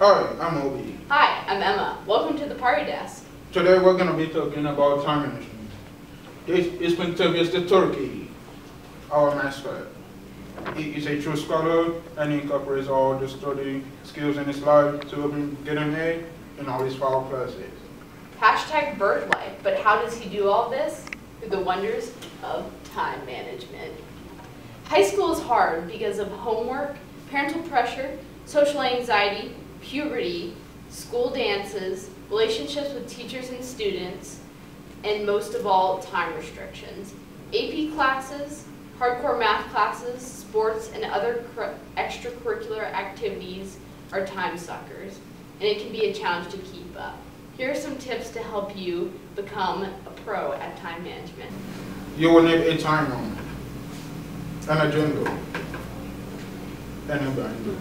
Hi, I'm Obi. Hi, I'm Emma. Welcome to the party desk. Today we're going to be talking about time management. It's been Tobias the Turkey, our mascot. He is a true scholar and he incorporates all the study skills in his life to help him get an A in all his 5 classes. Hashtag bird life, but how does he do all this? Through the wonders of time management. High school is hard because of homework, parental pressure, social anxiety, puberty, school dances, relationships with teachers and students, and most of all, time restrictions. AP classes, hardcore math classes, sports, and other extracurricular activities are time suckers, and it can be a challenge to keep up. Here are some tips to help you become a pro at time management. You will need a time room, an agenda, and a binder.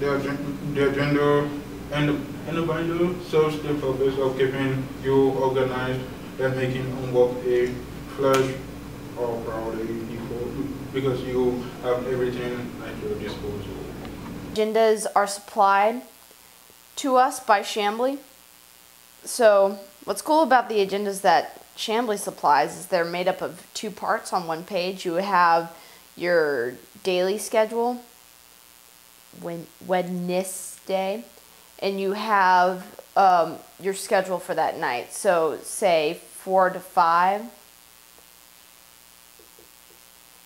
The agenda and the binder serves the purpose of keeping you organized and making homework a flash or priority because you have everything at your disposal. Agendas are supplied to us by Chambly. So what's cool about the agendas that Chambly supplies is they're made up of 2 parts on one page. You have your daily schedule, Wednesday, and you have your schedule for that night. So say 4 to 5.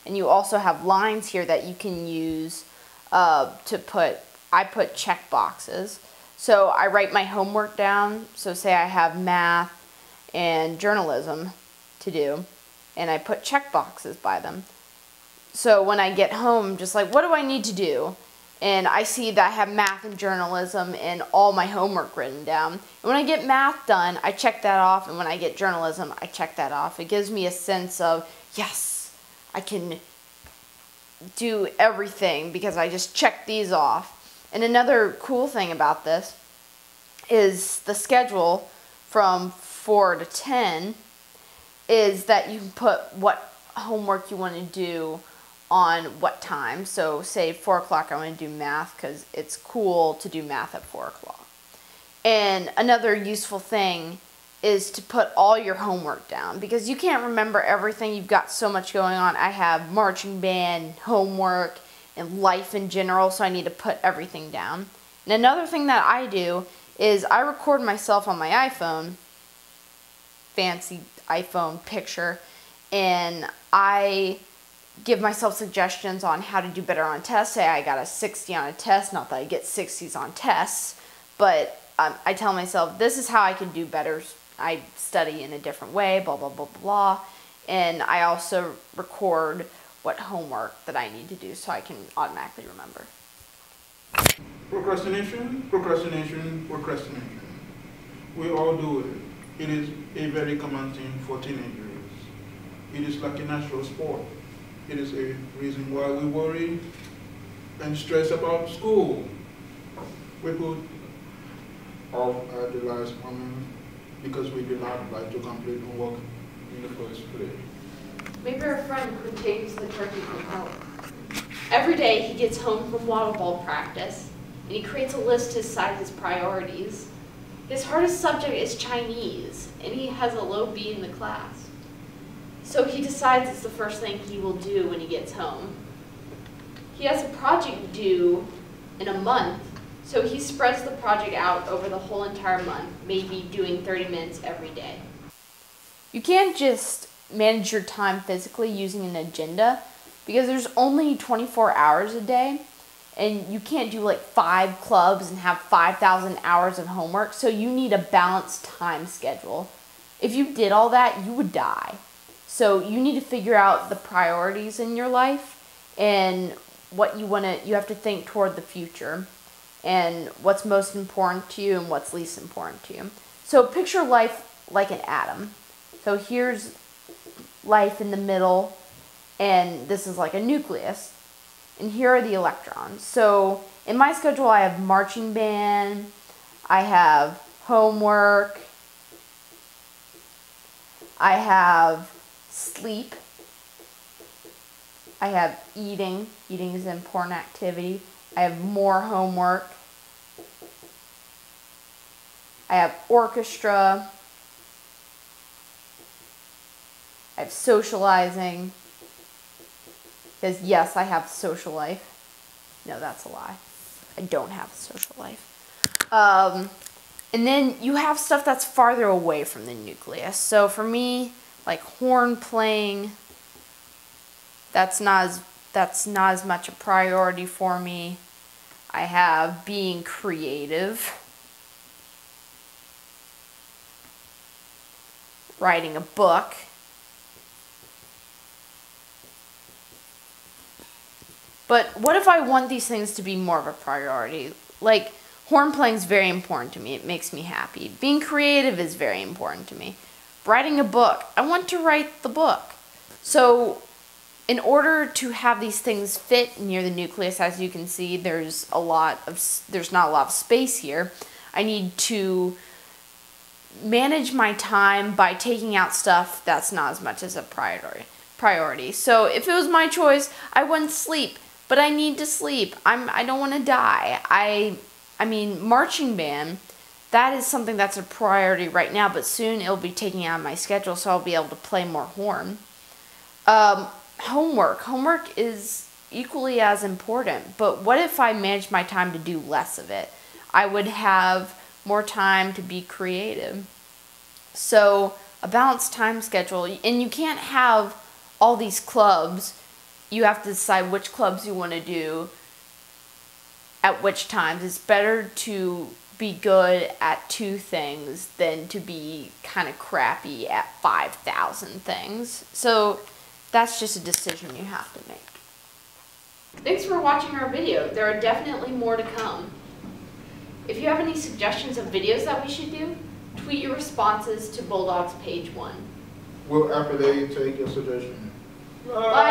And you also have lines here that you can use to put, I put check boxes. So I write my homework down. So say I have math and journalism to do, and I put check boxes by them. So when I get home, just like, what do I need to do? And I see that I have math and journalism and all my homework written down. And when I get math done, I check that off, and when I get journalism, I check that off. It gives me a sense of, yes, I can do everything because I just checked these off. And another cool thing about this is the schedule from 4 to 10 is that you can put what homework you want to do on what time. So say 4 o'clock I want to do math because it's cool to do math at 4 o'clock. And another useful thing is to put all your homework down because you can't remember everything. You've got so much going on. I have marching band, homework, and life in general, so I need to put everything down. And another thing that I do is I record myself on my iPhone, fancy iPhone picture, and I give myself suggestions on how to do better on tests. Say I got a 60 on a test, not that I get 60s on tests, but I tell myself this is how I can do better. I study in a different way, blah, blah, blah, blah. And I also record what homework that I need to do so I can automatically remember. Procrastination, procrastination, procrastination. We all do it. It is a very common thing for teenagers. It is like a natural sport. It is a reason why we worry and stress about school. We put off at the last moment because we do not like to complete homework in the first place. Maybe our friend who takes the turkey can help. Every day he gets home from waddle ball practice and he creates a list to cite his priorities. His hardest subject is Chinese and he has a low B in the class. So he decides it's the first thing he will do when he gets home. He has a project due in a month, so he spreads the project out over the whole entire month, maybe doing 30 minutes every day. You can't just manage your time physically using an agenda because there's only 24 hours a day and you can't do like 5 clubs and have 5,000 hours of homework, so you need a balanced time schedule. If you did all that, you would die. So you need to figure out the priorities in your life and what you have to think toward the future and what's most important to you and what's least important to you. So picture life like an atom. So here's life in the middle, and this is like a nucleus. And here are the electrons. So in my schedule, I have marching band, I have homework, I have sleep, I have eating. Eating is an important activity. I have more homework. I have orchestra. I have socializing. Because yes, I have a social life. No, that's a lie. I don't have a social life. And then you have stuff that's farther away from the nucleus. So for me, like horn playing, that's not as much a priority for me. I have being creative, writing a book, but what if I want these things to be more of a priority? Like, horn playing is very important to me. It makes me happy. Being creative is very important to me. Writing a book, I want to write the book. So in order to have these things fit near the nucleus, as you can see, there's not a lot of space here. I need to manage my time by taking out stuff that's not as much as a priority. So if it was my choice, I wouldn't sleep, but I need to sleep. I don't want to die. I mean, marching band, that is something that's a priority right now, but soon it'll be taken out of my schedule, so I'll be able to play more horn. Homework is equally as important, but what if I managed my time to do less of it? I would have more time to be creative. So a balanced time schedule, and you can't have all these clubs. You have to decide which clubs you want to do at which times. It's better to be good at 2 things than to be kind of crappy at 5,000 things. So that's just a decision you have to make. Thanks for watching our video. There are definitely more to come. If you have any suggestions of videos that we should do, tweet your responses to Bulldog's page 1. Will After Day take your suggestion? Bye.